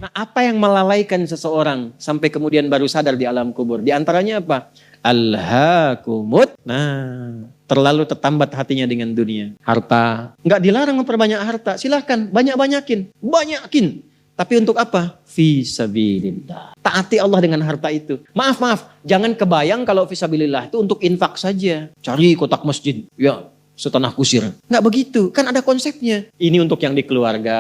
Nah, apa yang melalaikan seseorang sampai kemudian baru sadar di alam kubur? Di antaranya apa? Alhaakumut. Nah, terlalu tertambat hatinya dengan dunia. Harta. Nggak dilarang memperbanyak harta. Silahkan, banyakin. Tapi untuk apa? Fisabilillah. Taati Allah dengan harta itu. Maaf. Jangan kebayang kalau fisabilillah itu untuk infak saja. Cari kotak masjid. Ya. Setanah kusir. Nggak begitu. Kan ada konsepnya. Ini untuk yang di keluarga.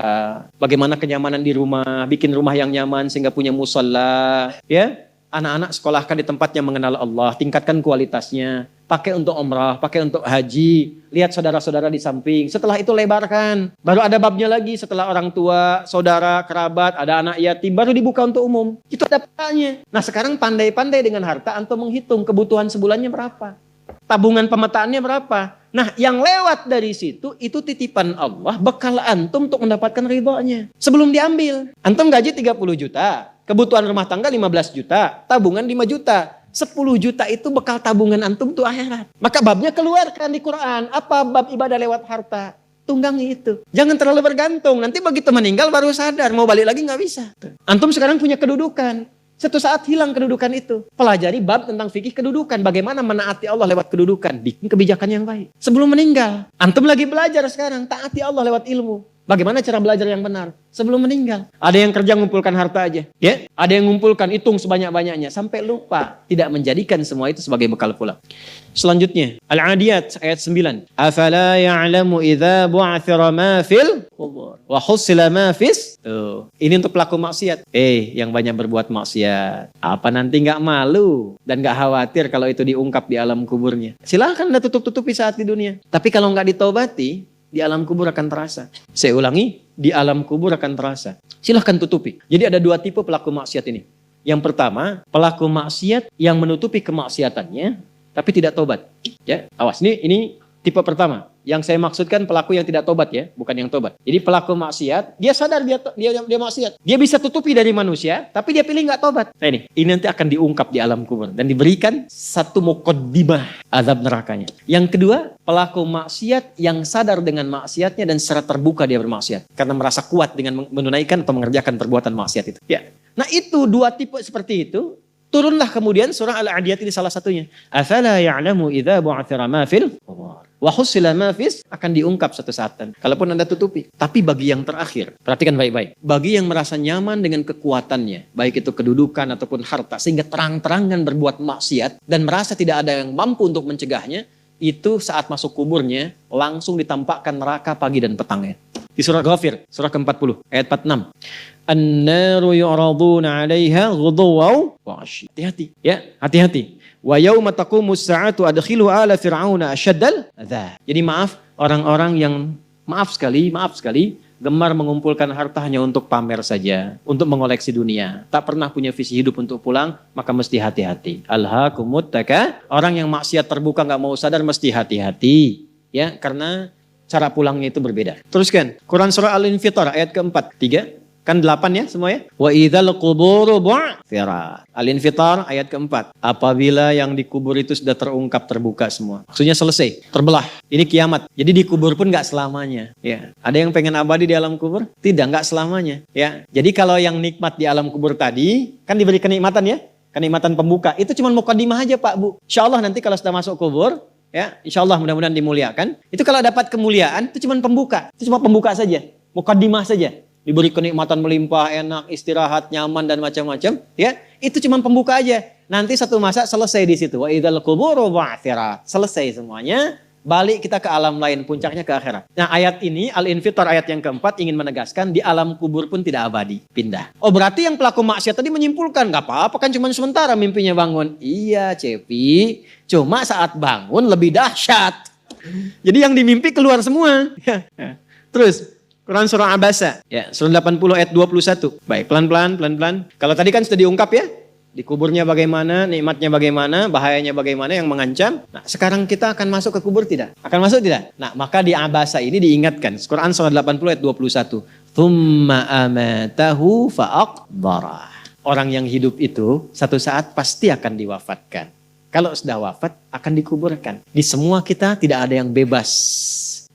Bagaimana kenyamanan di rumah. Bikin rumah yang nyaman sehingga punya musalla. Ya. Anak-anak sekolahkan di tempat yang mengenal Allah. Tingkatkan kualitasnya. Pakai untuk umrah. Pakai untuk haji. Lihat saudara-saudara di samping. Setelah itu lebarkan. Baru ada babnya lagi. Setelah orang tua, saudara, kerabat, ada anak yatim. Baru dibuka untuk umum. Itu ada petanya. Nah sekarang pandai-pandai dengan harta. Antum menghitung kebutuhan sebulannya berapa. Tabungan pemetaannya berapa. Nah, yang lewat dari situ, itu titipan Allah, bekal antum untuk mendapatkan ridhonya. Sebelum diambil, antum gaji 30 juta, kebutuhan rumah tangga 15 juta, tabungan 5 juta. 10 juta itu bekal tabungan antum tuh akhirat. Maka babnya keluarkan di Quran. Apa bab ibadah lewat harta? Tunggangi itu. Jangan terlalu bergantung. Nanti begitu meninggal baru sadar. Mau balik lagi nggak bisa. Antum sekarang punya kedudukan. Satu saat hilang kedudukan itu. Pelajari bab tentang fikih kedudukan. Bagaimana menaati Allah lewat kedudukan. Bikin kebijakan yang baik. Sebelum meninggal. Antum lagi belajar sekarang. Taati Allah lewat ilmu. Bagaimana cara belajar yang benar. Sebelum meninggal. Ada yang kerja ngumpulkan harta aja. Ya? Ada yang ngumpulkan hitung sebanyak-banyaknya. Sampai lupa. Tidak menjadikan semua itu sebagai bekal pulang. Selanjutnya. Al-Adiyat ayat 9. Afala ya'lamu idza bu'athira ma fil qubur. Wa hussila ma fis. Tuh. Ini untuk pelaku maksiat. Yang banyak berbuat maksiat. Apa nanti nggak malu dan nggak khawatir kalau itu diungkap di alam kuburnya? Silahkan Anda tutup-tutupi saat di dunia. Tapi kalau nggak ditobati, di alam kubur akan terasa. Saya ulangi, di alam kubur akan terasa. Silahkan tutupi. Jadi ada dua tipe pelaku maksiat ini. Yang pertama, pelaku maksiat yang menutupi kemaksiatannya, tapi tidak tobat. Ya, awas, ini tipe pertama. Yang saya maksudkan pelaku yang tidak tobat ya, bukan yang tobat. Jadi pelaku maksiat, dia sadar dia maksiat. Dia bisa tutupi dari manusia, tapi dia pilih nggak tobat. Nah ini nanti akan diungkap di alam kubur dan diberikan satu muqaddimah azab nerakanya. Yang kedua, pelaku maksiat yang sadar dengan maksiatnya dan secara terbuka dia bermaksiat karena merasa kuat dengan menunaikan atau mengerjakan perbuatan maksiat itu. Ya. Nah itu dua tipe seperti itu. Turunlah kemudian surah Al-Adiyat ini salah satunya. Afala ya'lamu idza bu'athira ma fil qubur. Wa hussila ma fis, akan diungkap satu saat. Kalaupun Anda tutupi. Tapi bagi yang terakhir, perhatikan baik-baik. Bagi yang merasa nyaman dengan kekuatannya, baik itu kedudukan ataupun harta, sehingga terang-terangan berbuat maksiat dan merasa tidak ada yang mampu untuk mencegahnya, itu saat masuk kuburnya langsung ditampakkan neraka pagi dan petangnya. Di surah Ghafir, surah ke-40, ayat 46. An-naru yu'raduna 'alaiha ghuduwan wa 'ashiyya. Hati-hati, ya, hati-hati. Wa yauma taqumus sa'atu adkhilu ala fir'auna asyaddal adzab. Jadi orang-orang yang maaf sekali gemar mengumpulkan harta hanya untuk pamer saja, untuk mengoleksi dunia. Tak pernah punya visi hidup untuk pulang, maka mesti hati-hati. Alhaakumut takats. Orang yang maksiat terbuka enggak mau sadar mesti hati-hati, ya, karena cara pulangnya itu berbeda. Teruskan. Quran surah Al-Infitar ayat ke-4. 3. Kan 8 ya semua ya. Wa idzal quburu bu'thirat. Al-Infitar ayat ke-4. Apabila yang dikubur itu sudah terungkap, terbuka semua. Maksudnya selesai, terbelah. Ini kiamat. Jadi dikubur pun enggak selamanya, ya. Ada yang pengen abadi di alam kubur? Tidak, enggak selamanya, ya. Jadi kalau yang nikmat di alam kubur tadi, kan diberi kenikmatan ya. Kenikmatan pembuka. Itu cuma muqaddimah aja, Pak, Bu. Insyaallah nanti kalau sudah masuk kubur, ya, insyaallah mudah-mudahan dimuliakan. Itu kalau dapat kemuliaan, itu cuma pembuka. Itu cuma pembuka saja. Muqaddimah saja. Diberi kenikmatan melimpah, enak, istirahat, nyaman dan macam-macam, ya. Itu cuma pembuka aja. Nanti satu masa selesai di situ. Wa idzal quburu bu'thirat. Selesai semuanya, balik kita ke alam lain, puncaknya ke akhirat. Nah, ayat ini Al-Infitar ayat yang keempat ingin menegaskan di alam kubur pun tidak abadi, pindah. Oh, berarti yang pelaku maksiat tadi menyimpulkan, enggak apa-apa kan cuma sementara mimpinya bangun. Iya, Cepi. Cuma saat bangun lebih dahsyat. Jadi yang dimimpi keluar semua. Ya. Terus Quran surah Abasa, ya, surah 80 ayat 21. Baik, pelan-pelan. Kalau tadi kan sudah diungkap ya, di kuburnya bagaimana, nikmatnya bagaimana, bahayanya bagaimana yang mengancam. Nah, sekarang kita akan masuk ke kubur tidak? Akan masuk tidak? Nah, maka di Abasa ini diingatkan. Quran surah 80 ayat 21. Tsumma amatahu fa'aqbarah. Orang yang hidup itu satu saat pasti akan diwafatkan. Kalau sudah wafat akan dikuburkan. Di semua kita tidak ada yang bebas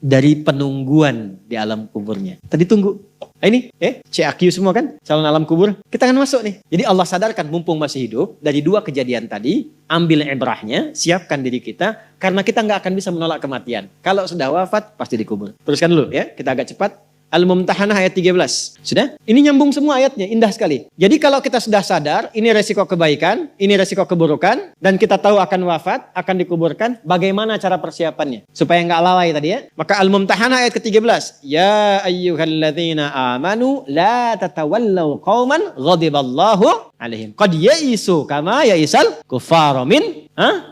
dari penungguan di alam kuburnya. Tadi tunggu. Ini CAQ semua kan calon alam kubur. Kita akan masuk nih. Jadi Allah sadarkan mumpung masih hidup dari dua kejadian tadi, ambil ibrahnya, siapkan diri kita karena kita nggak akan bisa menolak kematian. Kalau sudah wafat pasti dikubur. Teruskan dulu ya, kita agak cepat. Al-Mumtahanah ayat 13. Sudah? Ini nyambung semua ayatnya, indah sekali. Jadi kalau kita sudah sadar, ini resiko kebaikan, ini resiko keburukan, dan kita tahu akan wafat, akan dikuburkan, bagaimana cara persiapannya? Supaya nggak lalai tadi ya. Maka Al-Mumtahanah ayat ke-13. Ya ayyuhalladzina amanu, la tatawallaw qawman ghadiballahu alaihim. Qad ya'isu kama ya'isal kufaru min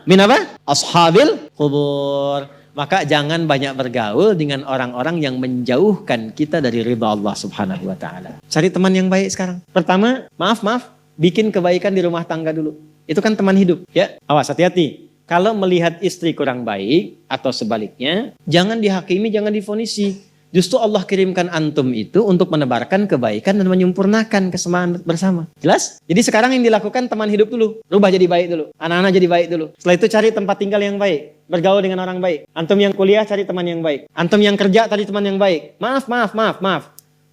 apa? Ashabil kubur. Maka jangan banyak bergaul dengan orang-orang yang menjauhkan kita dari ridha Allah subhanahu wa ta'ala. Cari teman yang baik sekarang. Pertama, maaf, bikin kebaikan di rumah tangga dulu. Itu kan teman hidup. Ya, awas, hati-hati. Kalau melihat istri kurang baik atau sebaliknya, jangan dihakimi, jangan difonisi. Justru Allah kirimkan antum itu untuk menebarkan kebaikan dan menyempurnakan kesemaan bersama. Jelas? Jadi sekarang yang dilakukan teman hidup dulu. Rubah jadi baik dulu. Anak-anak jadi baik dulu. Setelah itu cari tempat tinggal yang baik. Bergaul dengan orang baik. Antum yang kuliah cari teman yang baik. Antum yang kerja cari teman yang baik. Maaf.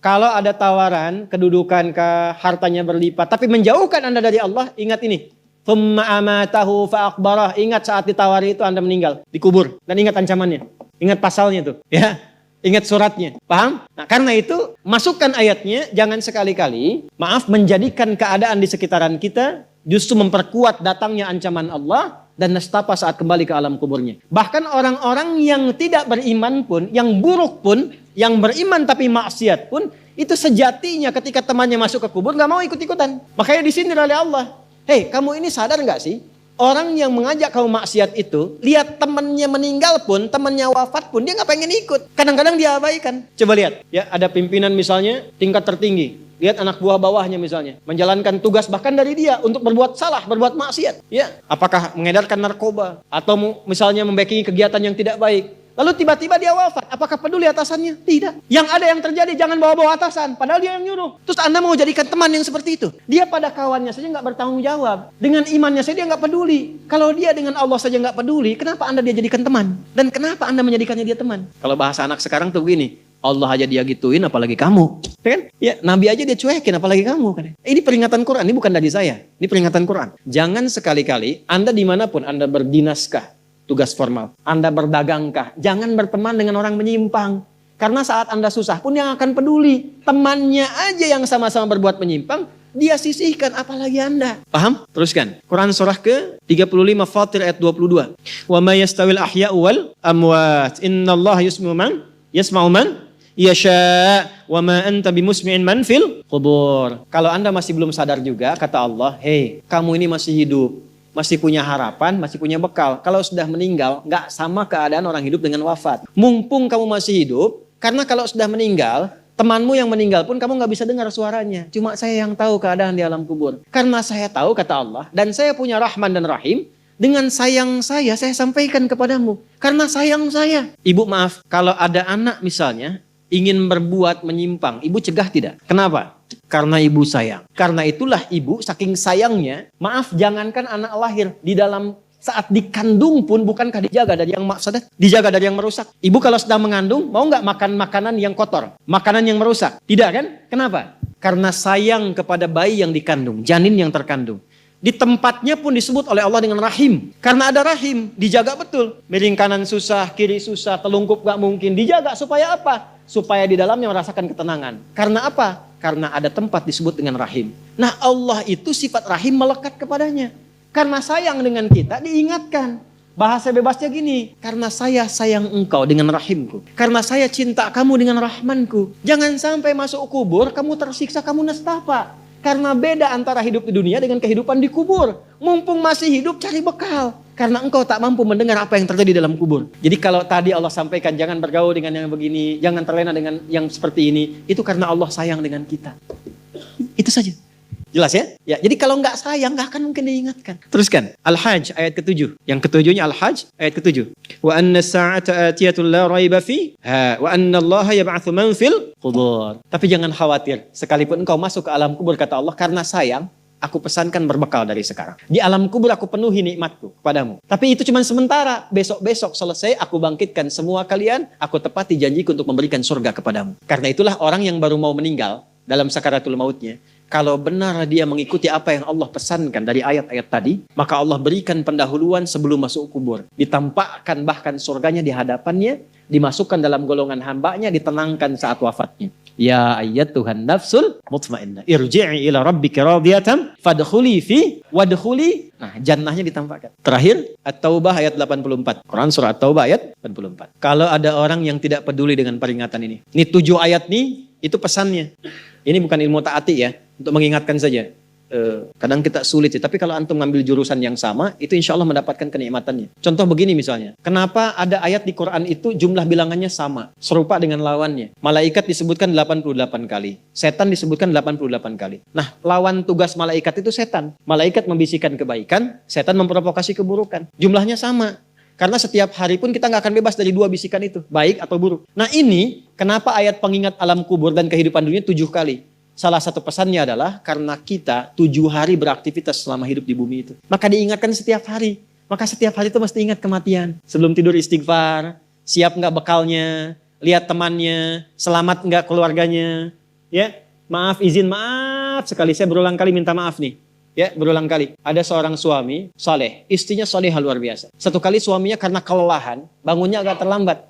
Kalau ada tawaran, kedudukan, hartanya berlipat, tapi menjauhkan Anda dari Allah, ingat ini. Thumma amatahu fa'akbarah. Ingat saat ditawari itu Anda meninggal. Dikubur. Dan ingat ancamannya. Ingat pasalnya tuh. Ya. Ingat suratnya, paham? Nah, karena itu masukkan ayatnya, jangan sekali-kali, menjadikan keadaan di sekitaran kita justru memperkuat datangnya ancaman Allah dan nestapa saat kembali ke alam kuburnya. Bahkan orang-orang yang tidak beriman pun, yang buruk pun, yang beriman tapi maksiat pun, itu sejatinya ketika temannya masuk ke kubur gak mau ikut-ikutan. Makanya disindir oleh Allah. Hei, kamu ini sadar gak sih? Orang yang mengajak kamu maksiat itu, lihat temannya meninggal pun, temannya wafat pun, dia gak pengen ikut. Kadang-kadang dia abaikan. Coba lihat, ya ada pimpinan misalnya tingkat tertinggi. Lihat anak buah bawahnya misalnya, menjalankan tugas bahkan dari dia untuk berbuat salah, berbuat maksiat. Ya, apakah mengedarkan narkoba atau misalnya membackingi kegiatan yang tidak baik. Lalu tiba-tiba dia wafat. Apakah peduli atasannya? Tidak. Yang ada yang terjadi, jangan bawa-bawa atasan. Padahal dia yang nyuruh. Terus Anda mau jadikan teman yang seperti itu. Dia pada kawannya saja nggak bertanggung jawab. Dengan imannya saja dia nggak peduli. Kalau dia dengan Allah saja nggak peduli, kenapa Anda dia jadikan teman? Dan kenapa Anda menjadikannya dia teman? Kalau bahasa anak sekarang tuh begini. Allah aja dia gituin, apalagi kamu. Kan? Ya, Nabi aja dia cuekin, apalagi kamu. Kan? Ini peringatan Quran, ini bukan dari saya. Ini peringatan Quran. Jangan sekali-kali, Anda dimanapun Anda berdinaskah, tugas formal, Anda berdagangkah, jangan berteman dengan orang menyimpang. Karena saat Anda susah pun yang akan peduli. Temannya aja yang sama-sama berbuat menyimpang, dia sisihkan, apalagi Anda. Paham? Teruskan. Quran surah ke-35 Fatir ayat 22. Wa ma yastawil ahya'u wal amwat. Innallaha yasma'u man yasha wa ma anta bimusmi'in man fil qubur. Kalau Anda masih belum sadar juga, kata Allah, hei, kamu ini masih hidup, masih punya harapan, masih punya bekal. Kalau sudah meninggal, nggak sama keadaan orang hidup dengan wafat. Mumpung kamu masih hidup, karena kalau sudah meninggal, temanmu yang meninggal pun kamu nggak bisa dengar suaranya. Cuma saya yang tahu keadaan di alam kubur. Karena saya tahu, kata Allah, dan saya punya Rahman dan Rahim, dengan sayang saya sampaikan kepadamu. Karena sayang saya. Ibu maaf, kalau ada anak misalnya, ingin berbuat menyimpang, ibu cegah tidak? Kenapa? Karena ibu sayang. Karena itulah ibu saking sayangnya, maaf jangankan anak lahir, di dalam saat dikandung pun bukankah dijaga dari yang mafsadat, dijaga dari yang merusak. Ibu kalau sedang mengandung, mau nggak makan makanan yang kotor, makanan yang merusak? Tidak kan? Kenapa? Karena sayang kepada bayi yang dikandung, janin yang terkandung. Di tempatnya pun disebut oleh Allah dengan rahim. Karena ada rahim, dijaga betul. Miring kanan susah, kiri susah, telungkup gak mungkin. Dijaga supaya apa? Supaya di dalamnya merasakan ketenangan. Karena apa? Karena ada tempat disebut dengan rahim. Nah, Allah itu sifat rahim melekat kepadanya. Karena sayang dengan kita diingatkan. Bahasa bebasnya gini, karena saya sayang engkau dengan rahimku. Karena saya cinta kamu dengan rahmanku. Jangan sampai masuk kubur, kamu tersiksa, kamu nestapa. Karena beda antara hidup di dunia dengan kehidupan di kubur. Mumpung masih hidup, cari bekal. Karena engkau tak mampu mendengar apa yang terjadi dalam kubur. Jadi kalau tadi Allah sampaikan jangan bergaul dengan yang begini, jangan terlena dengan yang seperti ini, itu karena Allah sayang dengan kita. Itu saja. Jelas ya? Ya, jadi kalau nggak sayang nggak akan mungkin diingatkan. Teruskan. Al-Hajj ayat ke-7. Yang ketujuhnya Al-Hajj ayat ke-7. Wa anna sa'ata atiyatun la raiba fiha wa anna Allah yab'atsu man fil qubur. Tapi jangan khawatir, sekalipun engkau masuk ke alam kubur, kata Allah, karena sayang, aku pesankan berbekal dari sekarang. Di alam kubur aku penuhi nikmatku kepadamu. Tapi itu cuma sementara. Besok-besok selesai aku bangkitkan semua kalian. Aku tepati janjiku untuk memberikan surga kepadamu. Karena itulah orang yang baru mau meninggal dalam sakaratul mautnya, kalau benar dia mengikuti apa yang Allah pesankan dari ayat-ayat tadi, maka Allah berikan pendahuluan sebelum masuk kubur. Ditampakkan bahkan surganya di hadapannya, dimasukkan dalam golongan hambanya, ditenangkan saat wafatnya. Ya ayyatuhan nafsul mutmainnah, irji'i ila rabbika radiyatan fadkhuli fi wadkhuli. Nah, jannahnya ditampakkan. Terakhir, At-Taubah ayat 84. Quran surah At-Taubah ayat 84. Kalau ada orang yang tidak peduli dengan peringatan ini. Ini 7 ayat nih, itu pesannya. Ini bukan ilmu taati ya, untuk mengingatkan saja. Kadang kita sulit sih, tapi kalau antum ngambil jurusan yang sama, itu insya Allah mendapatkan kenikmatannya. Contoh begini misalnya, kenapa ada ayat di Quran itu jumlah bilangannya sama, serupa dengan lawannya. Malaikat disebutkan 88 kali, setan disebutkan 88 kali. Nah, lawan tugas malaikat itu setan. Malaikat membisikkan kebaikan, setan memprovokasi keburukan. Jumlahnya sama. Karena setiap hari pun kita nggak akan bebas dari 2 bisikan itu, baik atau buruk. Nah ini, kenapa ayat pengingat alam kubur dan kehidupan dunia 7 kali? Salah satu pesannya adalah karena kita 7 hari beraktivitas selama hidup di bumi itu. Maka diingatkan setiap hari. Maka setiap hari itu mesti ingat kematian. Sebelum tidur istighfar, siap nggak bekalnya, lihat temannya, selamat nggak keluarganya. Ya, maaf, izin maaf sekali. Saya berulang kali minta maaf nih. Ya, berulang kali. Ada seorang suami soleh, istrinya soleh luar biasa. Satu kali suaminya karena kelelahan, bangunnya agak terlambat.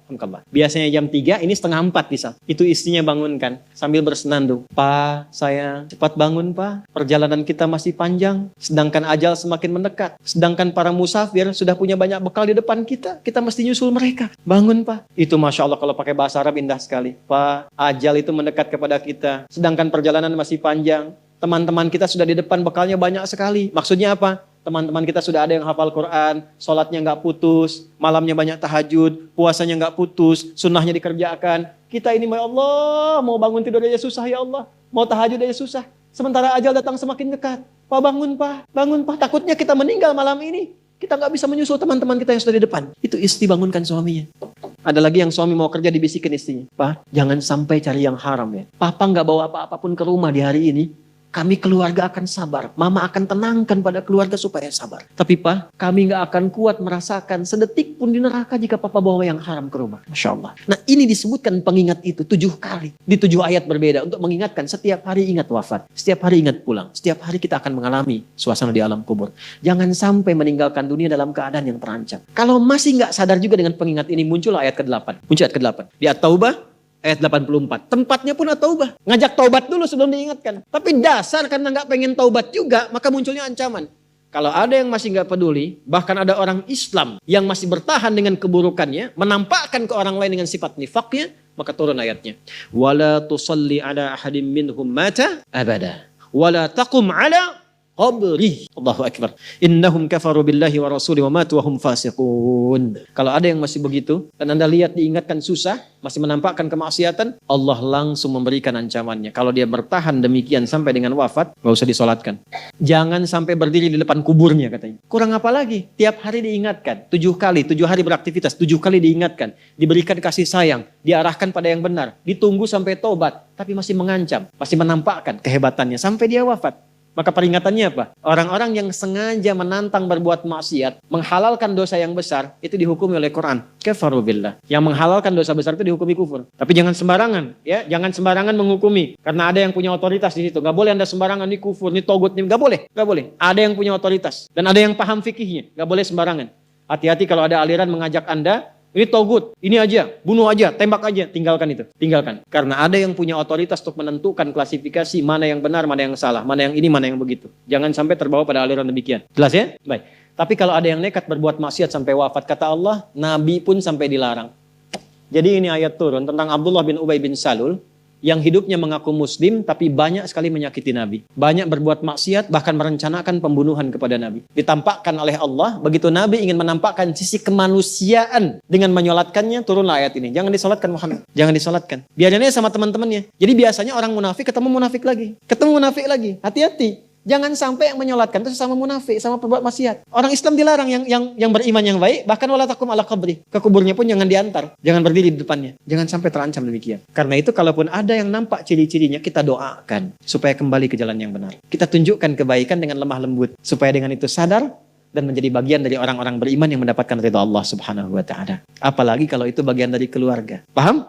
Biasanya jam 3, ini setengah 4 bisa. Itu istrinya bangunkan sambil bersenandung. Pak, saya cepat bangun Pak. Perjalanan kita masih panjang. Sedangkan ajal semakin mendekat. Sedangkan para musafir sudah punya banyak bekal di depan kita. Kita mesti nyusul mereka. Bangun Pak. Itu Masya Allah kalau pakai bahasa Arab indah sekali. Pak, ajal itu mendekat kepada kita. Sedangkan perjalanan masih panjang. Teman-teman kita sudah di depan, bekalnya banyak sekali. Maksudnya apa? Teman-teman kita sudah ada yang hafal Quran, sholatnya nggak putus, malamnya banyak tahajud, puasanya nggak putus, sunnahnya dikerjakan. Kita ini, ya Allah, mau bangun tidur aja susah ya Allah. Mau tahajud aja susah. Sementara ajal datang semakin dekat. Pak bangun Pak, bangun Pak. Takutnya kita meninggal malam ini. Kita nggak bisa menyusul teman-teman kita yang sudah di depan. Itu istri bangunkan suaminya. Ada lagi yang suami mau kerja dibisikin istrinya. Pak, jangan sampai cari yang haram ya. Papa nggak bawa apa-apapun ke rumah di hari ini. Kami keluarga akan sabar. Mama akan tenangkan pada keluarga supaya sabar. Tapi Pak, kami gak akan kuat merasakan sedetik pun di neraka jika Papa bawa yang haram ke rumah. Masya Allah. Nah ini disebutkan pengingat itu 7 kali. Di 7 ayat berbeda untuk mengingatkan setiap hari ingat wafat. Setiap hari ingat pulang. Setiap hari kita akan mengalami suasana di alam kubur. Jangan sampai meninggalkan dunia dalam keadaan yang terancam. Kalau masih gak sadar juga dengan pengingat ini, muncul ayat ke-8. Muncul ayat ke-8. Di At-Taubah. Ayat 84. Tempatnya pun At-Taubah. Ngajak taubat dulu sebelum diingatkan. Tapi dasar karena nggak pengen taubat juga, maka munculnya ancaman. Kalau ada yang masih nggak peduli, bahkan ada orang Islam yang masih bertahan dengan keburukannya, menampakkan ke orang lain dengan sifat nifaknya, maka turun ayatnya. Wala tusalli ala ahadim minhum mata abada. Wala taqum ala qabri. Allahu Akbar. Innahum kafaru billahi wa rasuli wa matu wa hum fasiqun. Kalau ada yang masih begitu, dan Anda lihat diingatkan susah, masih menampakkan kemaksiatan, Allah langsung memberikan ancamannya. Kalau dia bertahan demikian sampai dengan wafat, gak usah disolatkan. Jangan sampai berdiri di depan kuburnya katanya. Kurang apa lagi? Tiap hari diingatkan. 7 kali, 7 hari beraktivitas, 7 kali diingatkan. Diberikan kasih sayang, diarahkan pada yang benar. Ditunggu sampai tobat, tapi masih mengancam. Masih menampakkan kehebatannya sampai dia wafat. Maka peringatannya apa? Orang-orang yang sengaja menantang berbuat maksiat, menghalalkan dosa yang besar, itu dihukumi oleh Quran. Kafaru billah. Yang menghalalkan dosa besar itu dihukumi kufur. Tapi jangan sembarangan, ya, jangan sembarangan menghukumi. Karena ada yang punya otoritas di situ. Gak boleh Anda sembarangan, ini kufur, ini togut, ini gak boleh, gak boleh. Ada yang punya otoritas dan ada yang paham fikihnya. Gak boleh sembarangan. Hati-hati kalau ada aliran mengajak Anda. Ini togut, ini aja, bunuh aja, tembak aja, tinggalkan itu, tinggalkan. Karena ada yang punya otoritas untuk menentukan klasifikasi mana yang benar, mana yang salah, mana yang ini, mana yang begitu. Jangan sampai terbawa pada aliran demikian. Jelas ya? Baik. Tapi kalau ada yang nekat berbuat maksiat sampai wafat, kata Allah, Nabi pun sampai dilarang. Jadi ini ayat turun tentang Abdullah bin Ubay bin Salul, yang hidupnya mengaku muslim tapi banyak sekali menyakiti Nabi. Banyak berbuat maksiat, bahkan merencanakan pembunuhan kepada Nabi. Ditampakkan oleh Allah, begitu Nabi ingin menampakkan sisi kemanusiaan dengan menyolatkannya, turunlah ayat ini. Jangan disolatkan Muhammad, jangan disolatkan. Biarnya sama teman-temannya. Jadi biasanya orang munafik ketemu munafik lagi. Ketemu munafik lagi, hati-hati. Jangan sampai yang menyolatkan itu sesama munafik, sama perbuat maksiat. Orang Islam dilarang yang beriman yang baik, bahkan wala takum ala qabri. Ke kuburnya pun jangan diantar, jangan berdiri di depannya. Jangan sampai terancam demikian. Karena itu kalaupun ada yang nampak ciri-cirinya, kita doakan supaya kembali ke jalan yang benar. Kita tunjukkan kebaikan dengan lemah lembut supaya dengan itu sadar dan menjadi bagian dari orang-orang beriman yang mendapatkan ridha Allah Subhanahu wa taala. Apalagi kalau itu bagian dari keluarga. Paham?